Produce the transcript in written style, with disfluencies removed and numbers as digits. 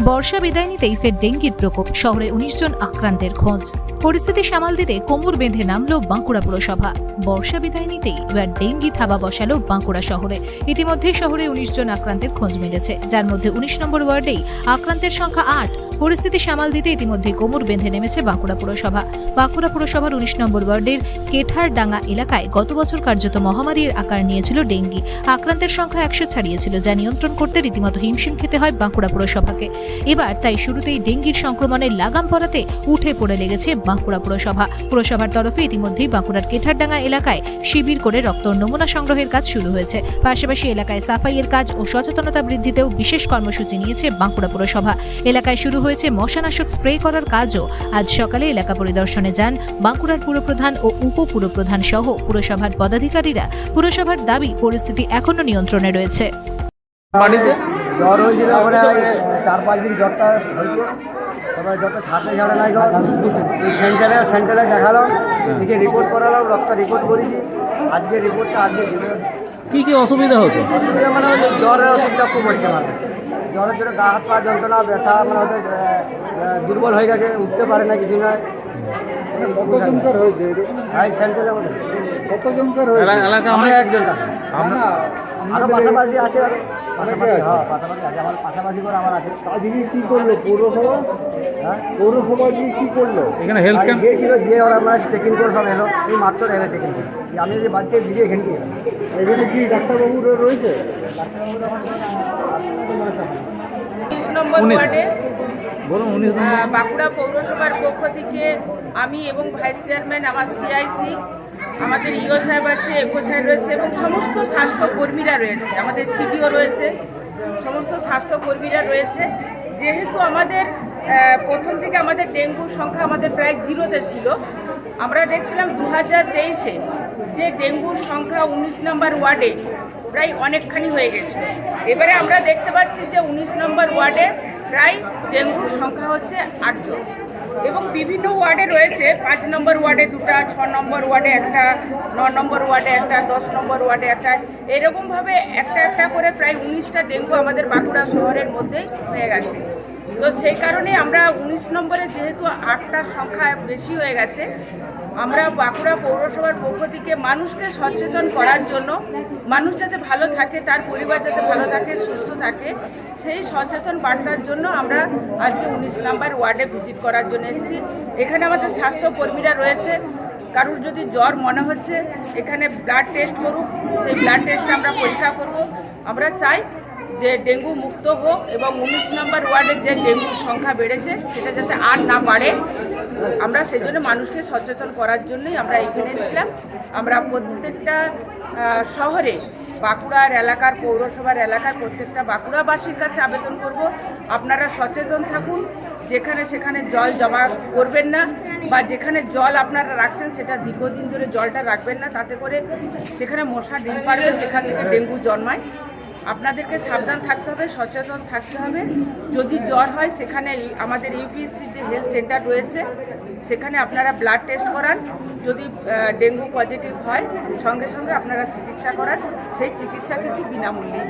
বর্ষা বিদায় নিতেই ফের ডেঙ্গির প্রকোপ, শহরে ১৯ জন আক্রান্তের খোঁজ। পরিস্থিতি সামাল দিতে কোমর বেঁধে নামল বাঁকুড়া পুরসভা। বর্ষা বিদায় নিতেই এবার ডেঙ্গি থাবা বসালো বাঁকুড়া শহরে। ইতিমধ্যে শহরে ১৯ জন আক্রান্তের খোঁজ মিলেছে, যার মধ্যে ১৯ নম্বর ওয়ার্ডেই আক্রান্তের সংখ্যা ৮। পরিস্থিতি সামাল দিতে ইতিমধ্যে কোমর বেঁধে নেমেছে বাঁকুড়া পুরসভা। বাঁকুড়া পুরসভার ১৯ নম্বর ওয়ার্ডের কেঠারডাঙ্গা এলাকায় গত বছর কার্যত মহামারীর আকার নিয়েছিল ডেঙ্গি। আক্রান্তের সংখ্যা ১০০ ছাড়িয়েছিল, যা নিয়ন্ত্রণ করতে রীতিমতো হিমশিম খেতে হয় বাঁকুড়া পুরসভাকে। এবার তাই শুরুতেই ডেঙ্গির সংক্রমণের লাগাম পড়াতে উঠে পড়ে লেগেছে বাঁকুড়া পুরসভা। পুরসভার তরফে ইতিমধ্যেই বাঁকুড়ার কেঠারডাঙ্গা এলাকায় শিবির করে রক্ত নমুনা সংগ্রহের কাজ শুরু হয়েছে। পাশাপাশি এলাকায় সাফাইয়ের কাজ ও সচেতনতা বৃদ্ধিতেও বিশেষ কর্মসূচি নিয়েছে বাঁকুড়া পুরসভা। এলাকায় শুরু হয়েছে মশানাশক স্প্রে করার কাজও। আজ সকালে এলাকা পরিদর্শনে যান বাঁকুড়ার পুরপ্রধান ও উপপুরপ্রধান সহ পুরসভার পদাধিকারীরা। পুরসভার দাবি, পরিস্থিতি এখনো নিয়ন্ত্রণে রয়েছে। জ্বর হয়েছিল, 4-5 দিন জ্বরটা হয়েছে, তারপরে জ্বরটা ছাড়তে ছাড়ে নাই। এই সেন্টারে দেখালাম, এদিকে রিপোর্ট করালাম, রক্ত রিপোর্ট করেছি। আজকে রিপোর্টটা আজকে কি অসুবিধা হতো? অসুবিধা মানে জ্বরের অসুবিধা খুব হচ্ছে। মানে জ্বরের জন্য গা হাত পা যন্ত্রণা, ব্যথা, মানে হয়তো দুর্বল হয়ে গেছে, উঠতে পারে না, কিছু নয়। কতজনকার হয়েছে? সেন্টারের মধ্যে কতজনকার হয়েছে? অনেক একজন আরো পাশাপাশি আছে, পাশাপাশি করে আমার আছে। আজকে কি করলো পৌরসভা? পৌরসভা কি করলো? এখানে হেলথ ক্যাম্প গিয়েছিল, যে ওরা আমরা চেকিং করে সব এলো, এই মাত্র এলো চেকিং করে। আমি যে বাড়িতে ভিডিও এখানে এখানে কি ডাক্তারবাবু রয়েছে? বাঁকুড়া পৌরসভার পক্ষ থেকে আমি এবং ভাইস চেয়ারম্যান, আমার সিআইসি, আমাদের ইও সাহেব আছে, একো সাহেব রয়েছে এবং সমস্ত স্বাস্থ্যকর্মীরা রয়েছে, আমাদের সিডিও রয়েছে, সমস্ত স্বাস্থ্যকর্মীরা রয়েছে। যেহেতু আমাদের প্রথম থেকে আমাদের ডেঙ্গুর সংখ্যা আমাদের প্রায় 0-তে ছিল, আমরা দেখছিলাম 2023-এ যে ডেঙ্গুর সংখ্যা 19 নম্বর ওয়ার্ডে প্রায় অনেকখানি হয়ে গেছে। এবারে আমরা দেখতে পাচ্ছি যে 19 নম্বর ওয়ার্ডে প্রায় ডেঙ্গুর সংখ্যা হচ্ছে 8 জন এবং বিভিন্ন ওয়ার্ডে রয়েছে। 5 নম্বর ওয়ার্ডে 2টা, 6 নম্বর ওয়ার্ডে 1টা, 9 নম্বর ওয়ার্ডে 1টা, 10 নম্বর ওয়ার্ডে 1টা, এরকমভাবে একটা করে প্রায় 19টা ডেঙ্গু আমাদের বাঁকুড়া শহরের মধ্যেই হয়ে গেছে। তো সেই কারণে আমরা 19 নম্বরে যেহেতু 8টার সংখ্যা বেশি হয়ে গেছে, আমরা বাঁকুড়া পৌরসভার পক্ষ থেকে মানুষকে সচেতন করার জন্য, মানুষ যাতে ভালো থাকে, তার পরিবার যাতে ভালো থাকে, সুস্থ থাকে, সেই সচেতন বার্তার জন্য আমরা আজকে 19 নম্বর ওয়ার্ডে ভিজিট করার জন্য এসেছি। এখানে আমাদের স্বাস্থ্যকর্মীরা রয়েছে। কারোর যদি জ্বর মনে হচ্ছে, এখানে ব্লাড টেস্ট করুক, সেই ব্লাড টেস্ট আমরা পরীক্ষা করব। আমরা চাই যে ডেঙ্গু মুক্ত হোক এবং 19 নম্বর ওয়ার্ডের যে ডেঙ্গুর সংখ্যা বেড়েছে সেটা যাতে আর না বাড়ে, আমরা সেজন্য মানুষকে সচেতন করার জন্যই আমরা এখানে এসেছিলাম। আমরা প্রত্যেকটা শহরে, বাঁকুড়ার এলাকার, পৌরসভার এলাকার প্রত্যেকটা বাঁকুড়াবাসীর কাছে আবেদন করব, আপনারা সচেতন থাকুন, যেখানে সেখানে জল জমা করবেন না, বা যেখানে জল আপনারা রাখছেন সেটা দীর্ঘদিন ধরে জলটা রাখবেন না, তাতে করে সেখানে মশা ডিম পাড়বে, সেখান থেকে ডেঙ্গু জন্মায়। আপনাদেরকে সাবধান থাকতে হবে, সচেতন থাকতে হবে। যদি জ্বর হয়, সেখানে আমাদের ইউপিএসসি যে হেলথ সেন্টার রয়েছে সেখানে আপনারা ব্লাড টেস্ট করান। যদি ডেঙ্গু পজিটিভ হয়, সঙ্গে সঙ্গে আপনারা চিকিৎসা করান, সেই চিকিৎসা কিন্তু বিনামূল্যেই।